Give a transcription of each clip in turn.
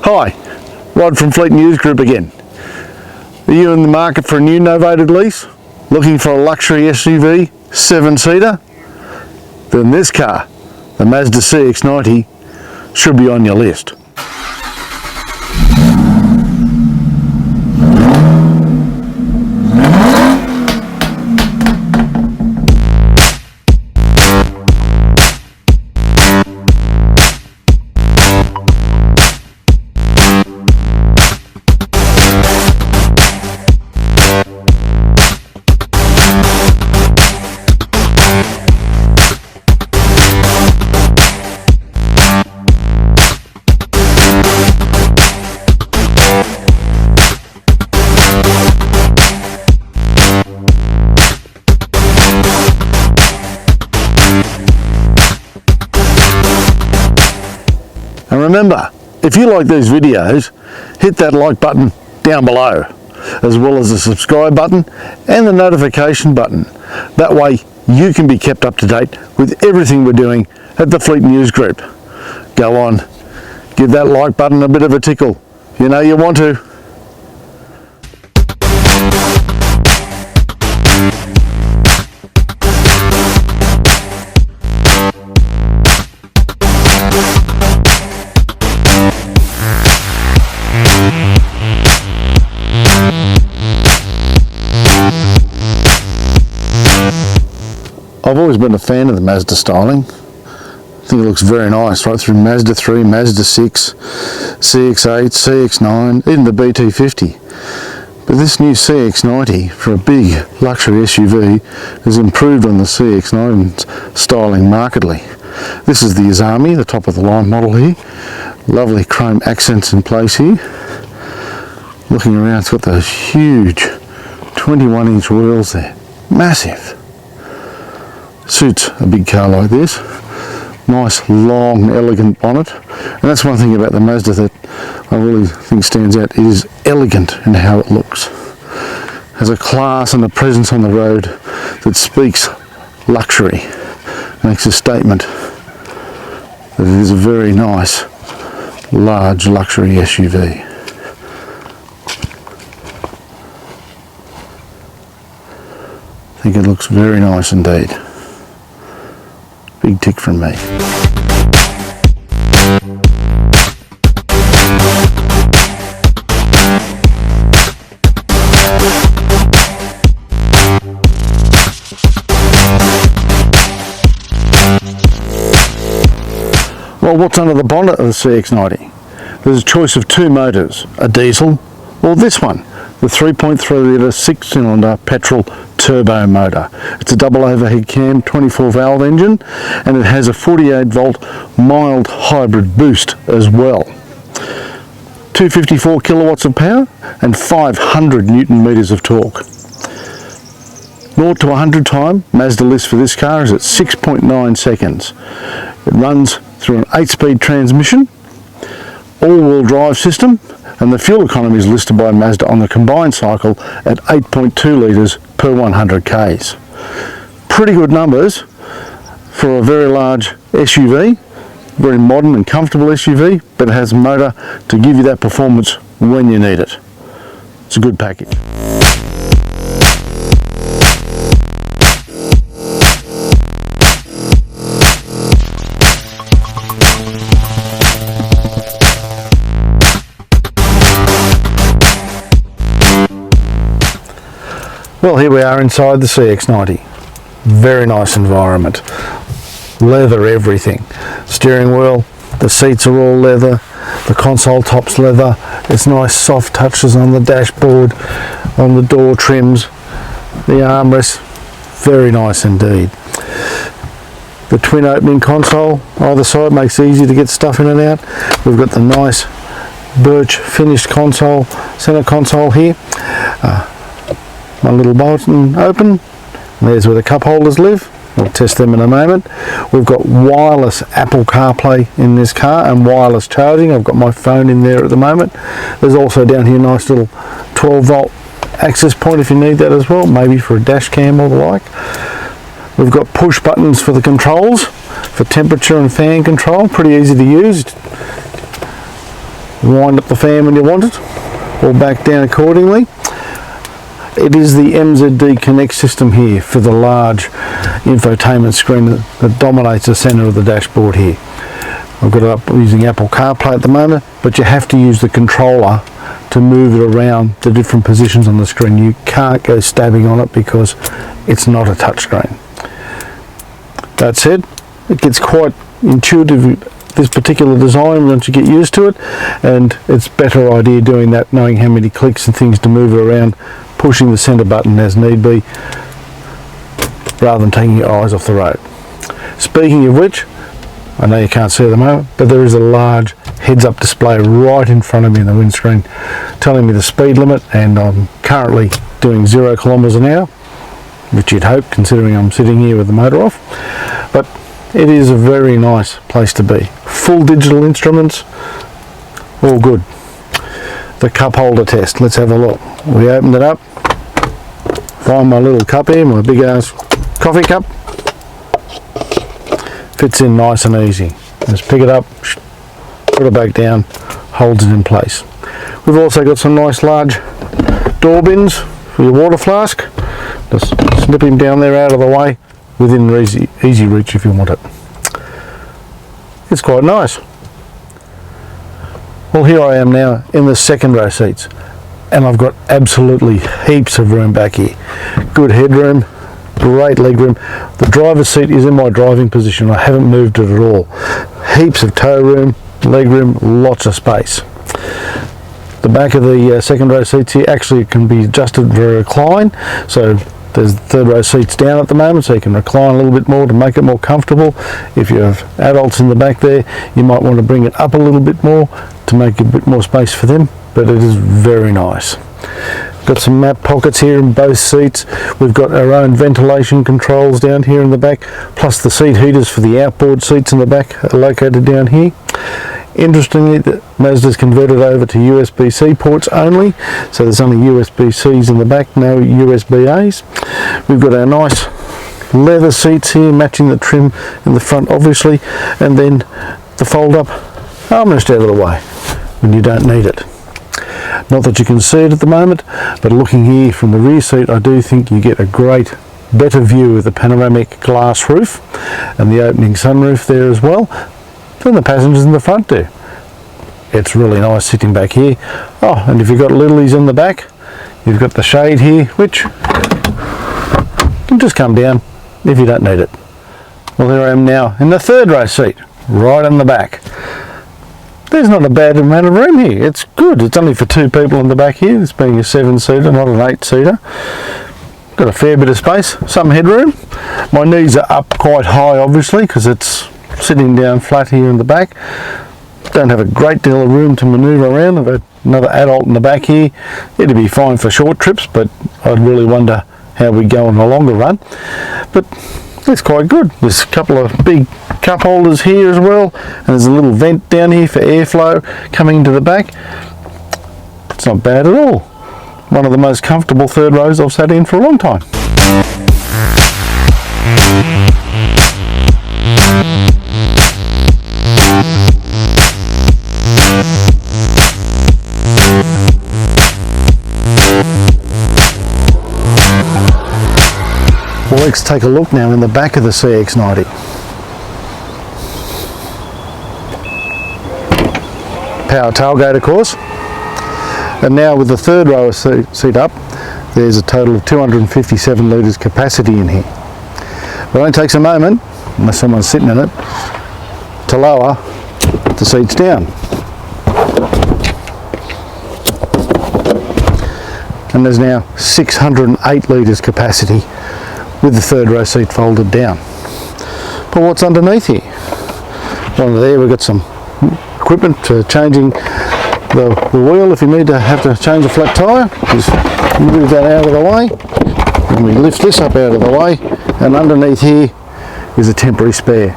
Hi, Rod from Fleet News Group again. Are you in the market for a new novated lease? Looking for a luxury SUV, 7-seater? Then this car, the Mazda CX-90, should be on your list. And remember, if you like these videos, hit that like button down below, as well as the subscribe button and the notification button. That way you can be kept up to date with everything we're doing at the Fleet News Group. Go on, give that like button a bit of a tickle. You know you want to. I've always been a fan of the Mazda styling. I think it looks very nice right through Mazda 3, Mazda 6, CX-8, CX-9, even the BT50. But this new CX-90 for a big luxury SUV has improved on the CX-9's styling markedly. This is the Azami, the top of the line model here. Lovely chrome accents in place here. Looking around, it's got those huge 21-inch wheels there. Massive. Suits a big car like this. Nice, long, elegant bonnet. And that's one thing about the Mazda that I really think stands out. It is elegant in how it looks. Has a class and a presence on the road that speaks luxury. Makes a statement that it is a very nice, large luxury SUV. I think it looks very nice indeed. Big tick from me. Well, what's under the bonnet of the CX-90? There's a choice of two motors, a diesel or this one, the 3.3 litre 6-cylinder petrol turbo motor. It's a double overhead cam 24 valve engine, and it has a 48 volt mild hybrid boost as well. 254 kilowatts of power and 500 newton meters of torque. 0 to 100 time Mazda list for this car is at 6.9 seconds. It runs through an 8-speed transmission, all-wheel drive system, and the fuel economy is listed by Mazda on the combined cycle at 8.2 litres per 100 k's. Pretty good numbers for a very large SUV, very modern and comfortable SUV, but it has a motor to give you that performance when you need it. It's a good package. Well, here we are inside the CX-90. Very nice environment. Leather everything. Steering wheel, the seats are all leather, the console top's leather. It's nice soft touches on the dashboard, on the door trims, the armrests. Very nice indeed. The twin opening console either side makes it easy to get stuff in and out. We've got the nice birch finished console, center console here. One little button open, there's where the cup holders live. We'll test them in a moment. We've got wireless Apple CarPlay in this car and wireless charging. I've got my phone in there at the moment. There's also down here a nice little 12 volt access point if you need that as well, maybe for a dash cam or the like. We've got push buttons for the controls, for temperature and fan control, pretty easy to use. wind up the fan when you want it, or back down accordingly. It is the MZD Connect system here for the large infotainment screen that dominates the centre of the dashboard here. I've got it up using Apple CarPlay at the moment, but you have to use the controller to move it around the different positions on the screen. You can't go stabbing on it because it's not a touchscreen. That said, it gets quite intuitive, this particular design, once you get used to it, and it's a better idea doing that, knowing how many clicks and things to move it around, pushing the centre button as need be, rather than taking your eyes off the road. Speaking of which, I know you can't see at the moment, but there is a large heads-up display right in front of me in the windscreen telling me the speed limit, and I'm currently doing 0 kilometres an hour, which you'd hope considering I'm sitting here with the motor off. But it is a very nice place to be. Full digital instruments, all good. The cup holder test, let's have a look. We opened it up, find my little cup here, my big ass coffee cup. Fits in nice and easy. Just pick it up, put it back down, holds it in place. We've also got some nice large door bins for your water flask. Just snip him down there out of the way, within easy reach if you want it. It's quite nice. Well, here I am now in the second row seats, and I've got absolutely heaps of room back here. Good headroom, great leg room. The driver's seat is in my driving position. I haven't moved it at all. Heaps of tow room, leg room, lots of space. The back of the second row seats here actually can be adjusted for a recline, so there's third row seats down at the moment, so you can recline a little bit more to make it more comfortable. If you have adults in the back there, you might want to bring it up a little bit more to make a bit more space for them, but it is very nice. Got some map pockets here in both seats. We've got our own ventilation controls down here in the back, plus the seat heaters for the outboard seats in the back are located down here. Interestingly, Mazda's converted over to USB-C ports only, so there's only USB-Cs in the back, no USB-As. We've got our nice leather seats here, matching the trim in the front obviously, and then the fold-up armrest out of the way when you don't need it. Not that you can see it at the moment, but looking here from the rear seat, I do think you get a better view of the panoramic glass roof and the opening sunroof there as well than the passengers in the front do. It's really nice sitting back here. Oh, and if you've got littlies in the back, you've got the shade here, which can just come down if you don't need it. Well, here I am now in the third row seat, right in the back. There's not a bad amount of room here. It's good. It's only for 2 people in the back here, this being a 7-seater, not an 8-seater. Got a fair bit of space, some headroom. My knees are up quite high obviously because it's sitting down flat here in the back. Don't have a great deal of room to manoeuvre around. I've got another adult in the back here. It'd be fine for short trips, but I'd really wonder how we go in the longer run. But it's quite good. There's a couple of big cup holders here as well, and there's a little vent down here for airflow coming into the back. It's not bad at all. One of the most comfortable third rows I've sat in for a long time. Well, let's take a look now in the back of the CX-90. Power tailgate, of course. And now with the third row seat up, there's a total of 257 litres capacity in here. It only takes a moment, unless someone's sitting in it, to lower the seats down. And there's now 608 litres capacity with the third row seat folded down. But what's underneath here? Well, there we've got some equipment for changing the wheel if you need to have to change a flat tyre. Just move that out of the way, and we lift this up out of the way, and underneath here is a temporary spare,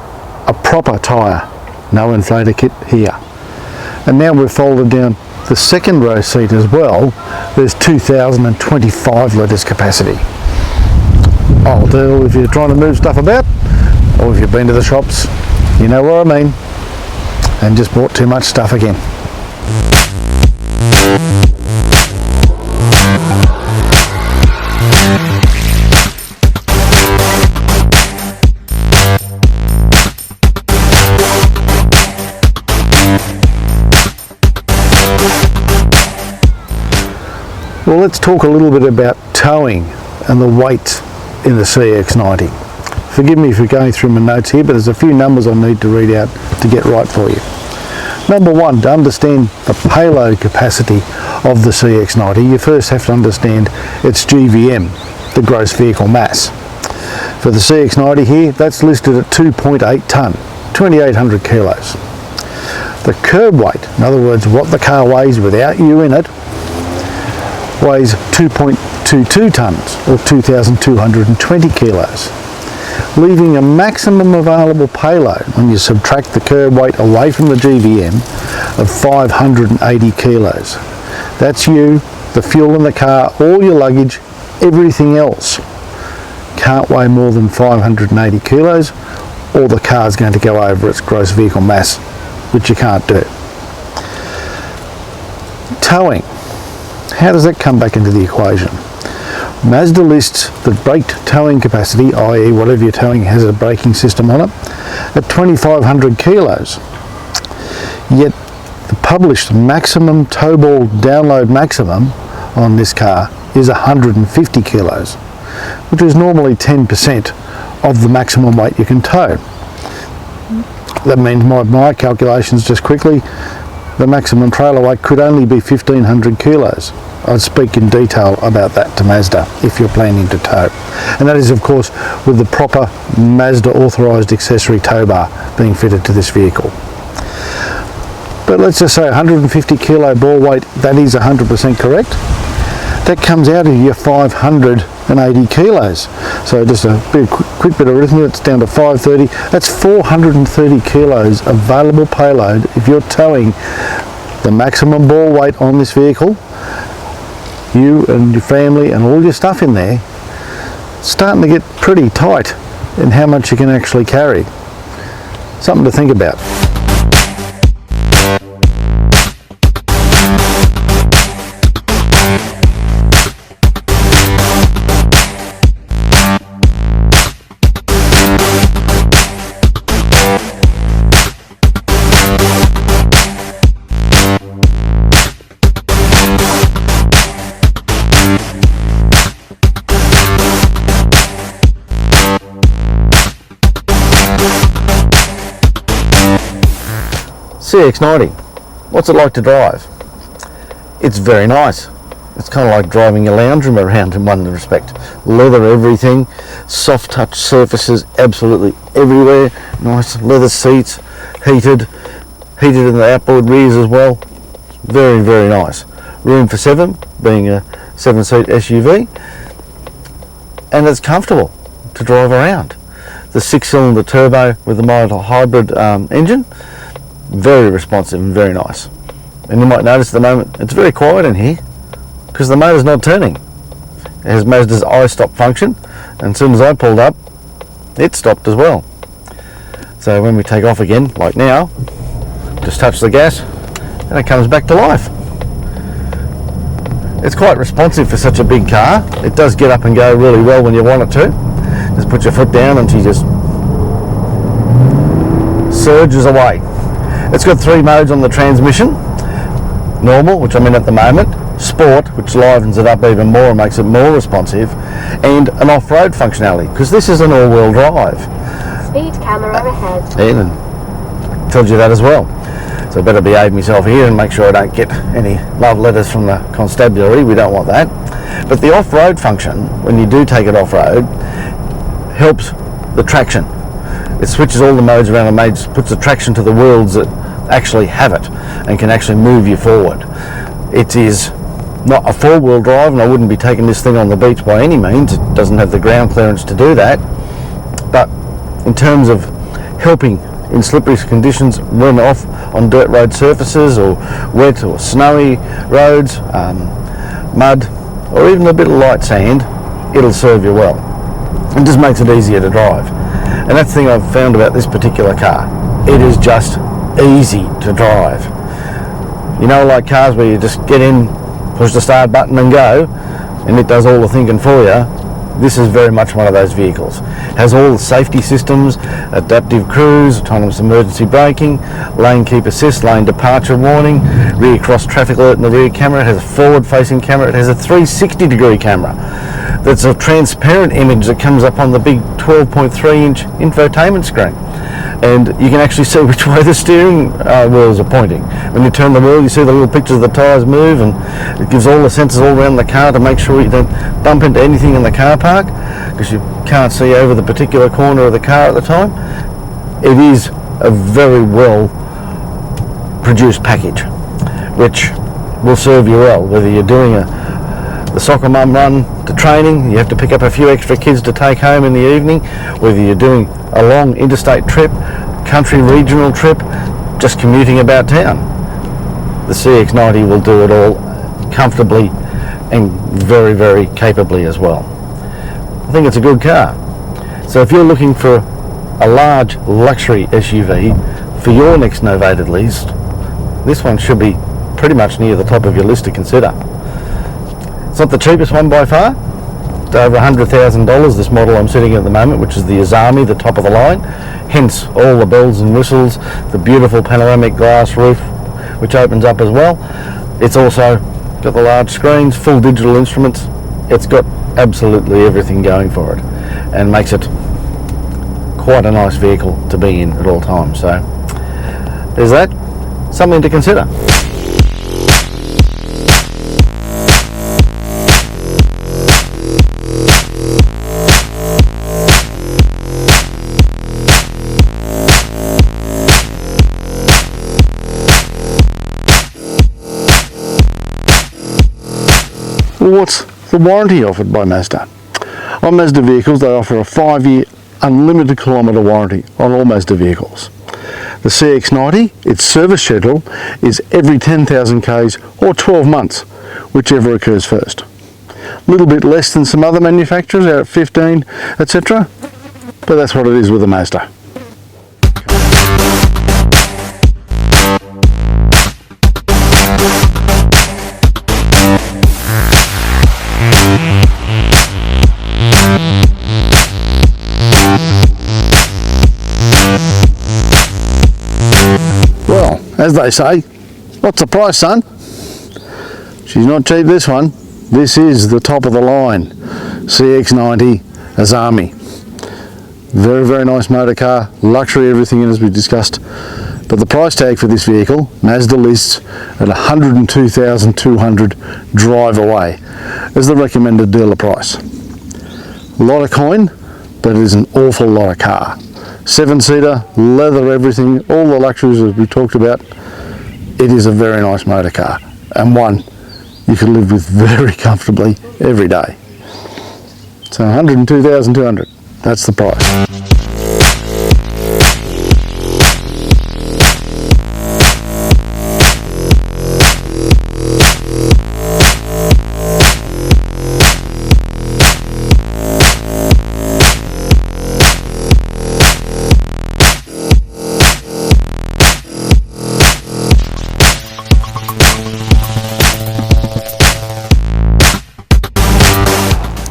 a proper tyre, no inflator kit here. And now we've folded down the second row seat as well. There's 2,025 litres capacity. I'll do if you're trying to move stuff about, or if you've been to the shops, you know what I mean, and just bought too much stuff again. Well, let's talk a little bit about towing and the weight in the CX-90. Forgive me for going through my notes here, but there's a few numbers I need to read out to get right for you. Number one, to understand the payload capacity of the CX-90, you first have to understand its GVM, the gross vehicle mass. For the CX-90 here, that's listed at 2.8 tonne, 2,800 kilos. The curb weight, in other words, what the car weighs without you in it, weighs 2.22 tonnes, or 2,220 kilos, leaving a maximum available payload when you subtract the curb weight away from the GVM of 580 kilos. That's you, the fuel in the car, all your luggage, everything else can't weigh more than 580 kilos, or the car's going to go over its gross vehicle mass, which you can't do. Towing. How does that come back into the equation? Mazda lists the braked towing capacity, i.e. whatever you're towing has a braking system on it, at 2,500 kilos. Yet the published maximum towable download maximum on this car is 150 kilos, which is normally 10% of the maximum weight you can tow. That means my calculations just quickly, the maximum trailer weight could only be 1,500 kilos. I'd speak in detail about that to Mazda if you're planning to tow. And that is of course with the proper Mazda authorised accessory tow bar being fitted to this vehicle. But let's just say 150 kilo ball weight, that is 100% correct. That comes out of your 580 kilos. So just a quick bit of arithmetic, it's down to 530. That's 430 kilos available payload if you're towing the maximum ball weight on this vehicle. You and your family and all your stuff in there, starting to get pretty tight in how much you can actually carry. Something to think about. CX-90, what's it like to drive? It's very nice. It's kind of like driving your lounge room around in one respect. Leather everything, soft touch surfaces absolutely everywhere, nice leather seats, heated in the outboard rears as well. Very, very nice. Room for 7, being a 7-seat SUV, and it's comfortable to drive around. The 6-cylinder turbo with the mild hybrid engine, very responsive and very nice. And you might notice at the moment it's very quiet in here because the motor's not turning. It has Mazda's I-stop function, and as soon as I pulled up it stopped as well. So when we take off again, like now, just touch the gas and it comes back to life. It's quite responsive for such a big car. It does get up and go really well when you want it to. Just put your foot down and she just surges away. It's got 3 modes on the transmission. Normal, which I'm in at the moment, Sport, which livens it up even more and makes it more responsive, and an off-road functionality, because this is an all-wheel drive. Speed camera ahead. And tells you that as well. So I better behave myself here and make sure I don't get any love letters from the constabulary. We don't want that. But the off-road function, when you do take it off-road, helps the traction. It switches all the modes around and puts the traction to the wheels that actually have it and can actually move you forward. It is not a 4-wheel drive, and I wouldn't be taking this thing on the beach by any means. It doesn't have the ground clearance to do that. But in terms of helping in slippery conditions when off on dirt road surfaces or wet or snowy roads, mud, or even a bit of light sand, it'll serve you well. It just makes it easier to drive. And that's the thing I've found about this particular car. It is just easy to drive. You know, like cars where you just get in, push the start button and go, and it does all the thinking for you. this is very much one of those vehicles. It has all the safety systems, adaptive cruise, autonomous emergency braking, lane keep assist, lane departure warning, rear cross traffic alert in the rear camera. It has a forward facing camera. It has a 360 degree camera that's a transparent image that comes up on the big 12.3 inch infotainment screen. And you can actually see which way the steering wheels are pointing. When you turn the wheel, you see the little pictures of the tyres move, and it gives all the sensors all around the car to make sure you don't bump into anything in the car park, because you can't see over the particular corner of the car at the time. It is a very well produced package, which will serve you well, whether you're doing the soccer mum run to training, you have to pick up a few extra kids to take home in the evening, whether you're doing a long interstate trip, country regional trip, just commuting about town. The CX-90 will do it all comfortably and very, very capably as well. I think it's a good car. So if you're looking for a large luxury SUV for your next novated lease, this one should be pretty much near the top of your list to consider. It's not the cheapest one by far. It's over $100,000, this model I'm sitting in at the moment, which is the Azami, the top of the line. Hence all the bells and whistles, the beautiful panoramic glass roof, which opens up as well. It's also got the large screens, full digital instruments. It's got absolutely everything going for it, and makes it quite a nice vehicle to be in at all times. So there's that, something to consider. What's the warranty offered by Mazda? On Mazda vehicles, they offer a 5-year unlimited kilometre warranty on all Mazda vehicles. The CX-90, its service schedule is every 10,000 Ks or 12 months, whichever occurs first. A little bit less than some other manufacturers out at 15, etc. But that's what it is with a Mazda. Well, as they say, what's the price, son? She's not cheap, this one. This is the top of the line CX-90 Azami. Very, very nice motor car, luxury everything in, as we discussed. But the price tag for this vehicle, Mazda lists at $102,200 drive away as the recommended dealer price. A lot of coin, but it is an awful lot of car. 7-seater, leather everything, all the luxuries that we talked about. It is a very nice motor car, and one you can live with very comfortably every day. So $102,200, that's the price.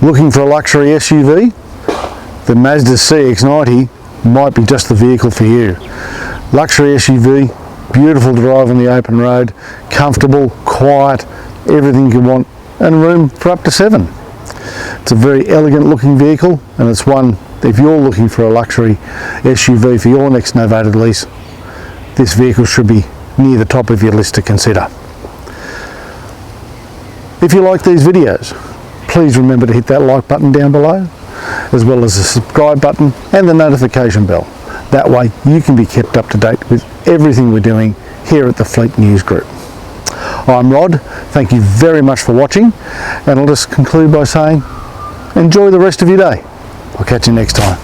Looking for a luxury SUV? The Mazda CX-90 might be just the vehicle for you. Luxury SUV, beautiful to drive on the open road, comfortable, quiet, everything you want, and room for up to 7. It's a very elegant looking vehicle, and it's one, if you're looking for a luxury SUV for your next novated lease, this vehicle should be near the top of your list to consider. If you like these videos, please remember to hit that like button down below, as well as the subscribe button and the notification bell. That way you can be kept up to date with everything we're doing here at the Fleet News Group. I'm Rod, thank you very much for watching, and I'll just conclude by saying enjoy the rest of your day. I'll catch you next time.